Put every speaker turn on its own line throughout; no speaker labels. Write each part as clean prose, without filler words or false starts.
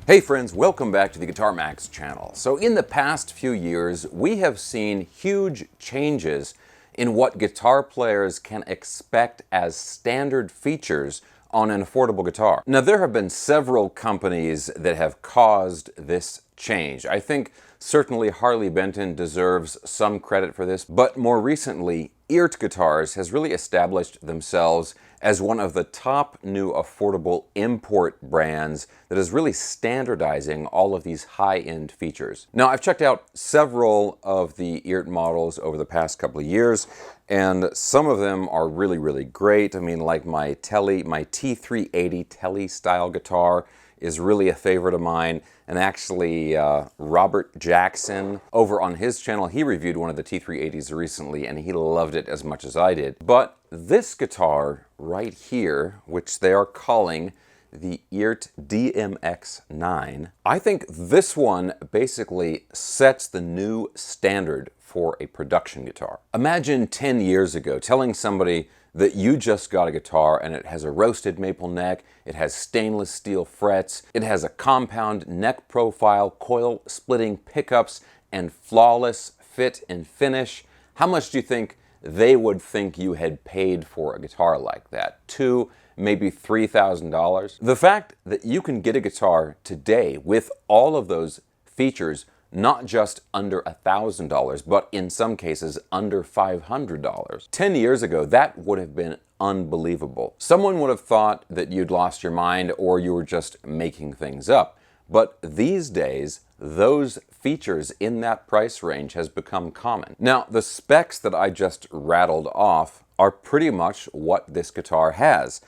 Hey friends, welcome back to the Guitar Max channel. So in the past few years, we have seen huge changes in what guitar players can expect as standard features on an affordable guitar. Now there have been several companies that have caused this change. I think certainly Harley Benton deserves some credit for this, but more recently, Eart Guitars has really established themselves as one of the top new affordable import brands that is really standardizing all of these high-end features. Now, I've checked out several of the Eart models over the past couple of years, and some of them are really, really great. I mean, like my T380 Tele style guitar is really a favorite of mine. And actually, Robert Jackson, over on his channel, he reviewed one of the T380s recently, and he loved it as much as I did. But this guitar right here, which they are calling the Eart DMX-9, I think this one basically sets the new standard for a production guitar. Imagine 10 years ago telling somebody that you just got a guitar and it has a roasted maple neck, it has stainless steel frets, it has a compound neck profile, coil splitting pickups, and flawless fit and finish. How much do you think they would think you had paid for a guitar like that? $2,000, maybe $3,000? The fact that you can get a guitar today with all of those features, not just under $1,000, but in some cases under $500. 10 years ago, that would have been unbelievable. Someone would have thought that you'd lost your mind or you were just making things up. But these days, those features in that price range has become common. Now, the specs that I just rattled off are pretty much what this guitar has.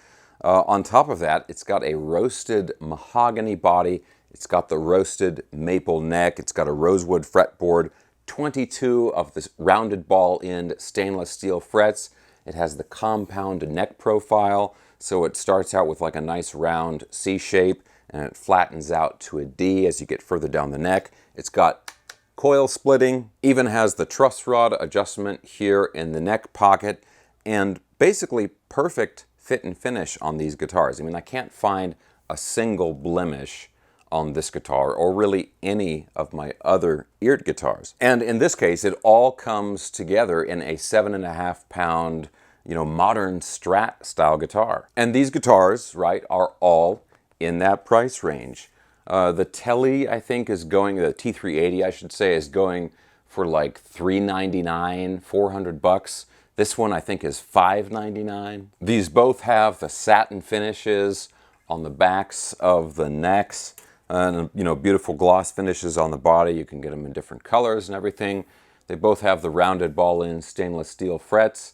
On top of that, it's got a roasted mahogany body. It's got the roasted maple neck. It's got a rosewood fretboard, 22 of the rounded ball end stainless steel frets. It has the compound neck profile, so it starts out with like a nice round C shape and it flattens out to a D as you get further down the neck. It's got coil splitting, even has the truss rod adjustment here in the neck pocket, and basically perfect fit and finish on these guitars. I mean, I can't find a single blemish on this guitar, or really any of my other Eart guitars. And in this case, it all comes together in a 7.5 pound, modern Strat style guitar. And these guitars, right, are all in that price range. The Tele, I think, is going, the T380, I should say, is going for like $399, $400. This one, I think, is $599. These both have the satin finishes on the backs of the necks, and beautiful gloss finishes on the body. You can get them in different colors and everything. They both have the rounded ball end stainless steel frets.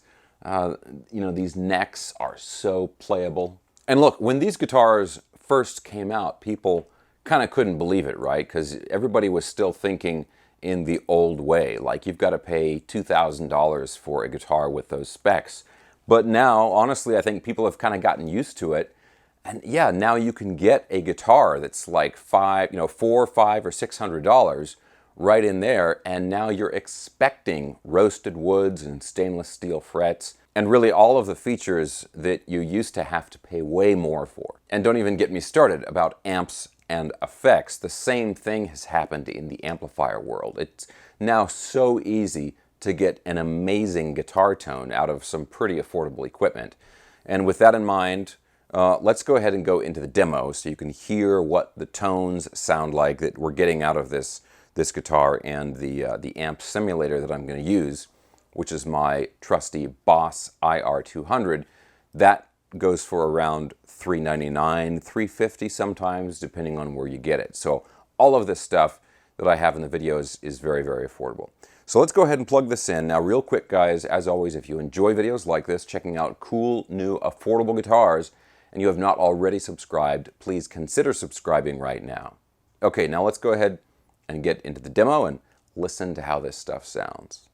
These necks are so playable. And look, when these guitars first came out, people kind of couldn't believe it, right? Because everybody was still thinking in the old way, like you've got to pay $2,000 for a guitar with those specs. But now, honestly, I think people have kind of gotten used to it. And yeah, now you can get a guitar that's like $400, $500, or $600 right in there, and now you're expecting roasted woods and stainless steel frets, and really all of the features that you used to have to pay way more for. And don't even get me started about amps and effects. The same thing has happened in the amplifier world. It's now so easy to get an amazing guitar tone out of some pretty affordable equipment. And with that in mind, let's go ahead and go into the demo so you can hear what the tones sound like that we're getting out of this guitar and the amp simulator that I'm going to use, which is my trusty Boss IR200. That goes for around $399, $350 sometimes, depending on where you get it. So all of this stuff that I have in the videos is very, very affordable. So let's go ahead and plug this in. Now, real quick, guys, as always, if you enjoy videos like this, checking out cool, new, affordable guitars, and you have not already subscribed, please consider subscribing right now. Okay, now let's go ahead and get into the demo and listen to how this stuff sounds.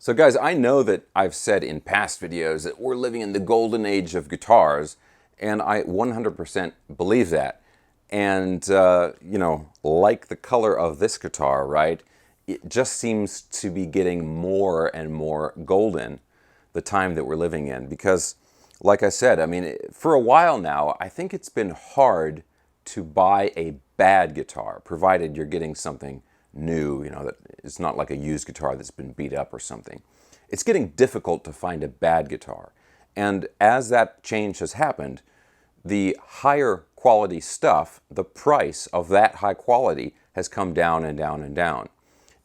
So guys, I know that I've said in past videos that we're living in the golden age of guitars, and I 100% believe that. And, you know, like the color of this guitar, right? It just seems to be getting more and more golden the time that we're living in. Because, like I said, I mean, for a while now, I think it's been hard to buy a bad guitar, provided you're getting something new, you know, that it's not like a used guitar that's been beat up or something. It's getting difficult to find a bad guitar. And as that change has happened, the higher quality stuff, the price of that high quality has come down and down and down.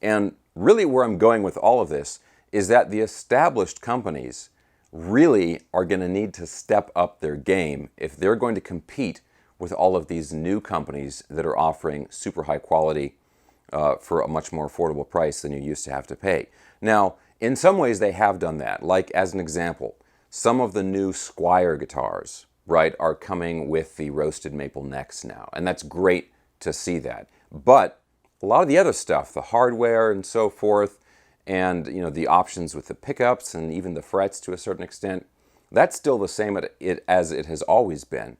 And really where I'm going with all of this is that the established companies really are going to need to step up their game if they're going to compete with all of these new companies that are offering super high quality for a much more affordable price than you used to have to pay. Now, in some ways they have done that. Like, as an example, some of the new Squier guitars, right, are coming with the roasted maple necks now. And that's great to see that. But a lot of the other stuff, the hardware and so forth, and, you know, the options with the pickups and even the frets to a certain extent, that's still the same as it has always been.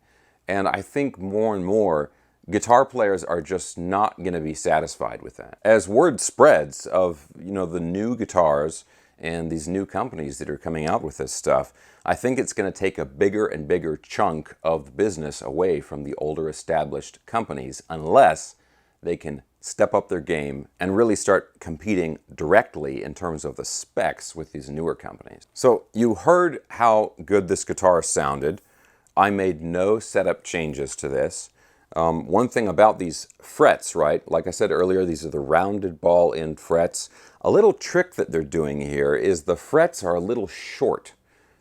And I think more and more guitar players are just not going to be satisfied with that. As word spreads of, you know, the new guitars and these new companies that are coming out with this stuff, I think it's going to take a bigger and bigger chunk of the business away from the older established companies, unless they can step up their game and really start competing directly in terms of the specs with these newer companies. So you heard how good this guitar sounded. I made no setup changes to this. One thing about these frets, right, like I said earlier, these are the rounded ball end frets. A little trick that they're doing here is the frets are a little short.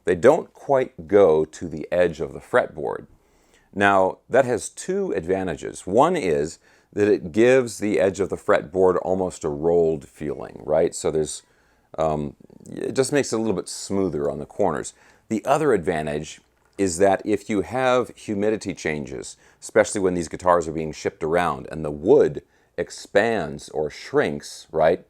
They don't quite go to the edge of the fretboard. Now, that has two advantages. One is that it gives the edge of the fretboard almost a rolled feeling, right? So there's, it just makes it a little bit smoother on the corners. The other advantage is that if you have humidity changes, especially when these guitars are being shipped around and the wood expands or shrinks, right?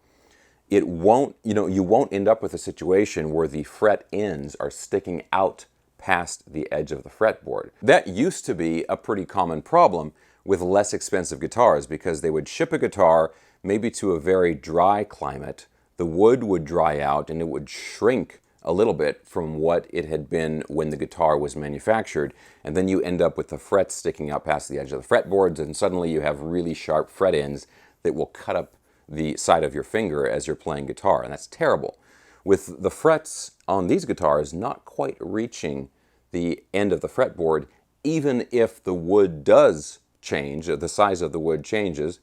It won't, you know, you won't end up with a situation where the fret ends are sticking out past the edge of the fretboard. That used to be a pretty common problem with less expensive guitars, because they would ship a guitar maybe to a very dry climate, the wood would dry out and it would shrink a little bit from what it had been when the guitar was manufactured, and then you end up with the frets sticking out past the edge of the fretboards, and suddenly you have really sharp fret ends that will cut up the side of your finger as you're playing guitar, and that's terrible. With the frets on these guitars not quite reaching the end of the fretboard, even if the wood does change, the size of the wood changes,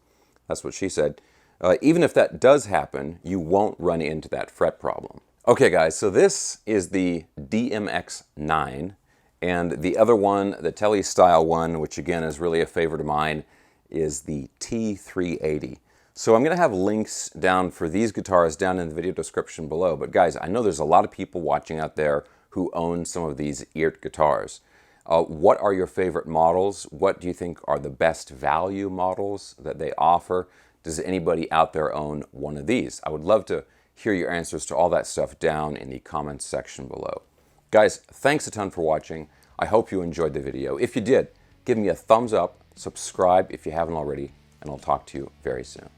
that's what she said, even if that does happen, you won't run into that fret problem. Okay guys, so this is the DMX-9, and the other one, the Tele style one, which again is really a favorite of mine, is the T380. So I'm going to have links down for these guitars down in the video description below. But guys, I know there's a lot of people watching out there who own some of these Eart guitars. What are your favorite models? What do you think are the best value models that they offer? Does anybody out there own one of these? I would love to hear your answers to all that stuff down in the comments section below. Guys, thanks a ton for watching. I hope you enjoyed the video. If you did, give me a thumbs up, subscribe if you haven't already, and I'll talk to you very soon.